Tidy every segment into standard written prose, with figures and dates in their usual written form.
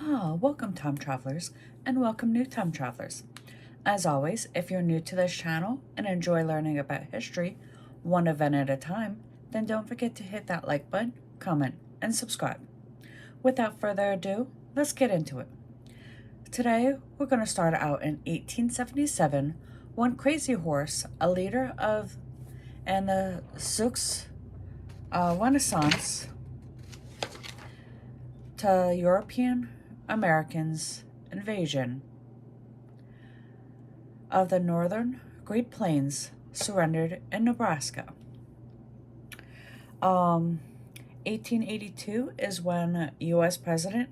Welcome time travelers, and welcome new time travelers. As always, if you're new to this channel and enjoy learning about history, one event at a time, then don't forget to hit that like button, comment, and subscribe. Without further ado, let's get into it. Today, we're going to start out in 1877 when Crazy Horse, a leader of and the Sioux Renaissance to European Americans' invasion of the northern Great Plains, surrendered in Nebraska. 1882 is when U.S. President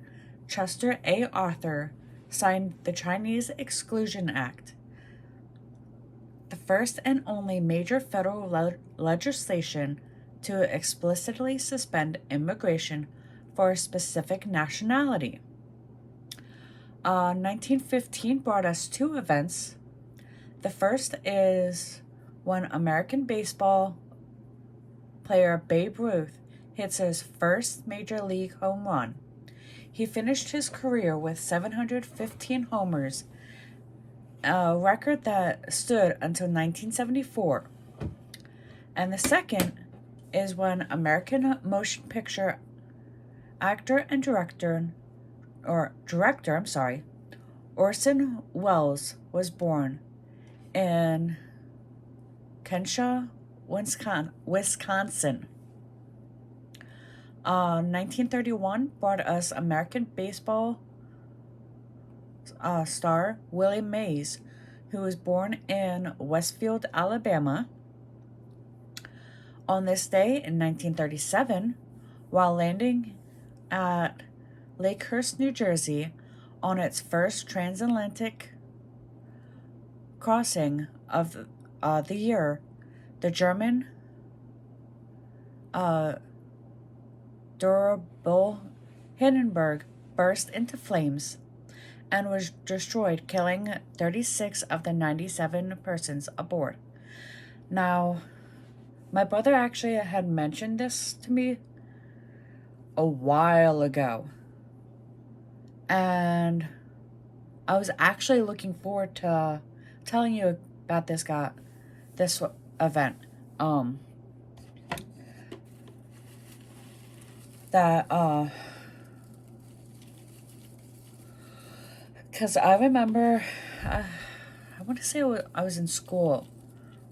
Chester A. Arthur signed the Chinese Exclusion Act, the first and only major federal legislation to explicitly suspend immigration for a specific nationality. 1915 brought us two events. The first is when American baseball player Babe Ruth hits his first major league home run. He finished his career with 715 homers, a record that stood until 1974. And the second is when American motion picture actor and director Orson Welles was born in Kenosha, Wisconsin. 1931 brought us American baseball star Willie Mays, who was born in Westfield, Alabama. On this day in 1937, while landing at Lakehurst, New Jersey, on its first transatlantic crossing of the year, the German Durable Hindenburg burst into flames and was destroyed, killing 36 of the 97 persons aboard. Now, my brother actually had mentioned this to me a while ago, and I was actually looking forward to telling you about this event. Because I remember, I want to say I was in school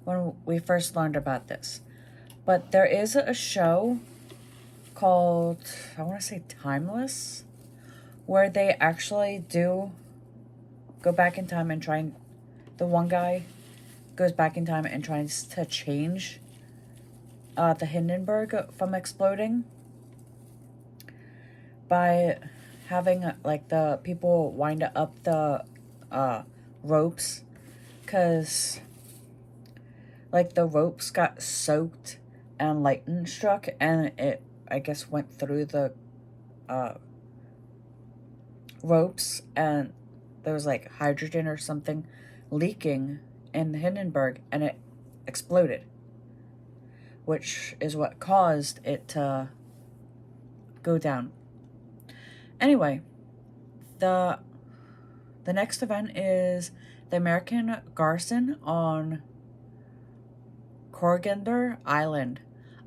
when we first learned about this, but there is a show called, I want to say Timeless, where they actually do go back in time and the one guy goes back in time and tries to change the Hindenburg from exploding by having the people wind up the ropes, because the ropes got soaked and lightning struck, and it, I guess, went through the ropes, and there was hydrogen or something leaking in the Hindenburg, and it exploded, which is what caused it to go down. Anyway, the next event is the American garrison on Corregidor Island,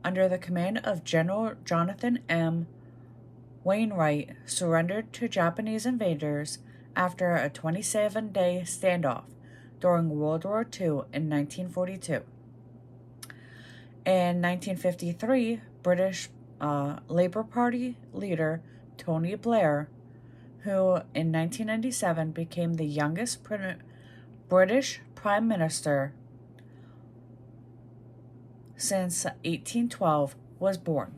under the command of General Jonathan M. Wainwright, surrendered to Japanese invaders after a 27-day standoff during World War II in 1942. In 1953, British Labour Party leader Tony Blair, who in 1997 became the youngest British Prime Minister since 1812, was born.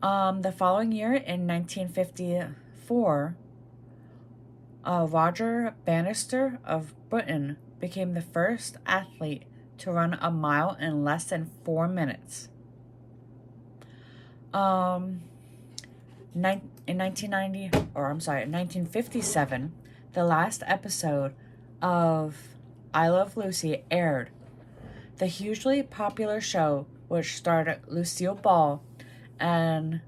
The following year, in 1954, Roger Bannister of Britain became the first athlete to run a mile in less than 4 minutes. In 1957, the last episode of I Love Lucy aired. The hugely popular show, which starred Lucille Ball and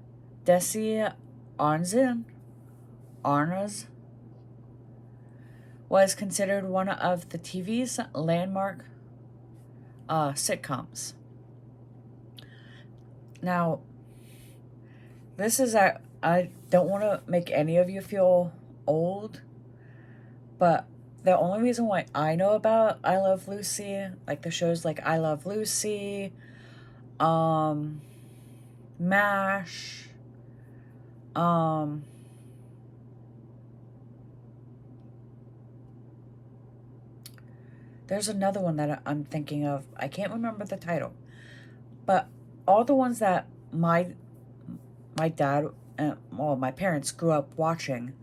Desi Arnzen, Arnaz was considered one of the TV's landmark sitcoms. Now, this is I don't want to make any of you feel old, but the only reason why I know about I Love Lucy, like the shows like I Love Lucy, MASH, there's another one that I'm thinking of. I can't remember the title, but all the ones that my dad and my parents grew up watching,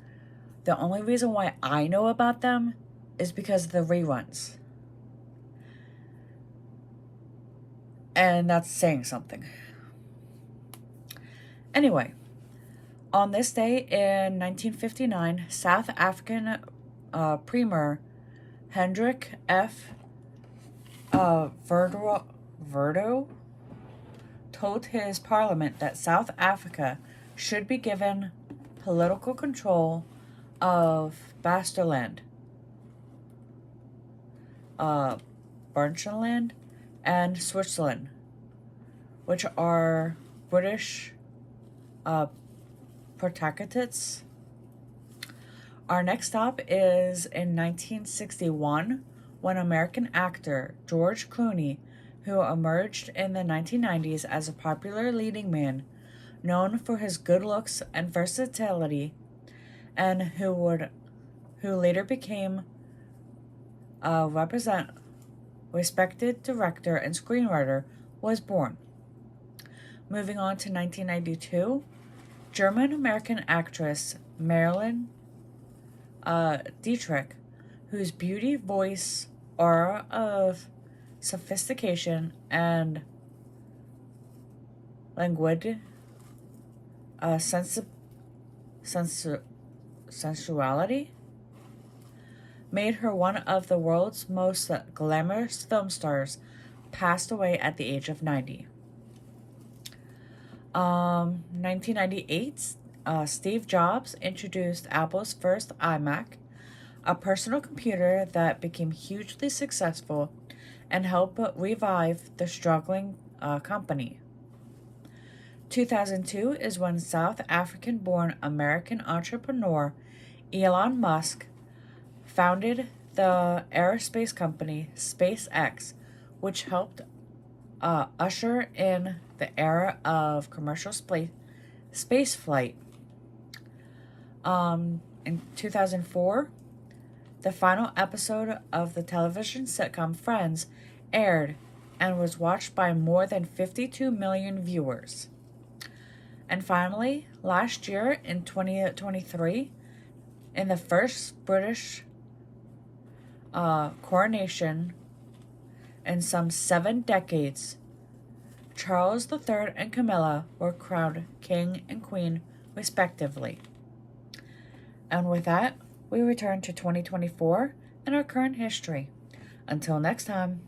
the only reason why I know about them is because of the reruns. And that's saying something. Anyway, on this day in 1959, South African Premier Hendrik F. Verwoerd told his parliament that South Africa should be given political control of Bastard, Burgenland, and Switzerland, which are British protectorates. Our next stop is in 1961, when American actor George Clooney, who emerged in the 1990s as a popular leading man, known for his good looks and versatility, and who later became a respected director and screenwriter, was born. Moving on to 1992, German-American actress Marilyn Dietrich, whose beauty, voice, aura of sophistication, and languid sensuality made her one of the world's most glamorous film stars, passed away at the age of 90. 1998, Steve Jobs introduced Apple's first iMac, a personal computer that became hugely successful and helped revive the struggling company. 2002 is when South African-born American entrepreneur Elon Musk founded the aerospace company SpaceX, which helped usher in the era of commercial space flight. In 2004, the final episode of the television sitcom Friends aired and was watched by more than 52 million viewers. And finally, last year in 2023, in the first British coronation in some 7 decades, Charles III and Camilla were crowned king and queen, respectively. And with that, we return to 2024 and our current history. Until next time.